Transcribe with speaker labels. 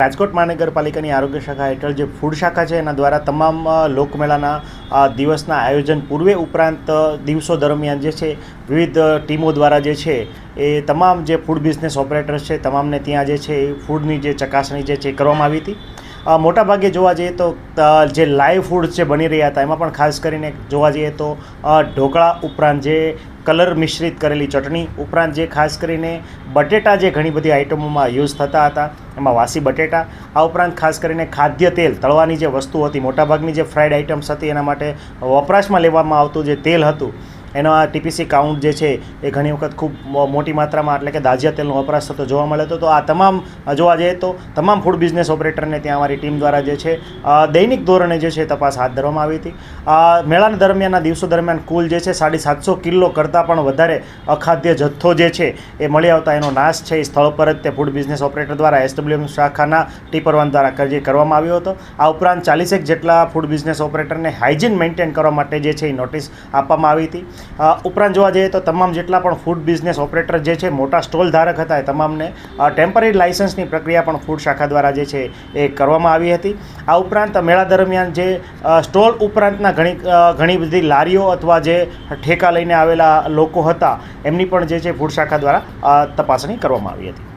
Speaker 1: રાજકોટ મહાનગરપાલિકાની આરોગ્ય શાખા હેઠળ જે ફૂડ શાખા છે એના દ્વારા તમામ લોકમેળાના દિવસના આયોજન પૂર્વે ઉપરાંત દિવસો દરમિયાન જે છે વિવિધ ટીમો દ્વારા જે છે એ તમામ જે ફૂડ બિઝનેસ ઓપરેટર્સ છે તમામને ત્યાં જે છે એ ફૂડની જે ચકાસણી જે છે કરવામાં આવી હતી. મોટાભાગે જોવા જઈએ તો જે લાઈવ ફૂડ જે બની રહ્યા હતા એમાં પણ ખાસ કરીને જોવા જઈએ તો ઢોકળા ઉપરાંત જે કલર મિશ્રિત કરેલી ચટણી ઉપરાંત જે ખાસ કરીને બટેટા જે ઘણી બધી આઇટમોમાં યુઝ થતા હતા એમાં વાસી બટેટા, આ ઉપરાંત ખાસ કરીને ખાદ્ય તેલ તળવાની જે વસ્તુ હતી, મોટાભાગની જે ફ્રાઈડ આઇટમ્સ હતી એના માટે વપરાશમાં લેવામાં આવતું જે તેલ હતું એનો આ ટીપીસી કાઉન્ટ જે છે એ ઘણી વખત ખૂબ મોટી માત્રામાં એટલે કે દાજિયા તેલનો વપરાશ થતો જોવા મળે હતો. તો આ તમામ જોવા જઈએ તો તમામ ફૂડ બિઝનેસ ઓપરેટરને ત્યાં અમારી ટીમ દ્વારા જે છે દૈનિક ધોરણે જે છે તપાસ હાથ ધરવામાં આવી હતી. મેળાના દરમિયાનના દિવસો દરમિયાન કુલ જે છે 750 કિલો કરતાં પણ વધારે અખાદ્ય જથ્થો જે છે એ મળી આવતા એનો નાશ છે એ સ્થળ પર જ તે ફૂડ બિઝનેસ ઓપરેટર દ્વારા SWM શાખાના ટીપરવાન દ્વારા કરવામાં આવ્યો હતો. આ ઉપરાંત 40 જેટલા ફૂડ બિઝનેસ ઓપરેટરને હાઇજીન મેન્ટેન કરવા માટે જે છે એ નોટિસ આપવામાં આવી હતી. ઉપરાંત જોવા જઈએ તો તમામ જેટલા પણ ફૂડ બિઝનેસ ઓપરેટર જે છે મોટા સ્ટોલ ધારક હતા એ તમામને ટેમ્પરરી લાઇસન્સની પ્રક્રિયા પણ ફૂડ શાખા દ્વારા જે છે એ કરવામાં આવી હતી. આ ઉપરાંત મેળા દરમિયાન જે સ્ટોલ ઉપરાંતના ઘણી બધી લારીઓ અથવા જે ઠેકા લઈને આવેલા લોકો હતા એમની પણ જે છે ફૂડ શાખા દ્વારા તપાસણી કરવામાં આવી હતી.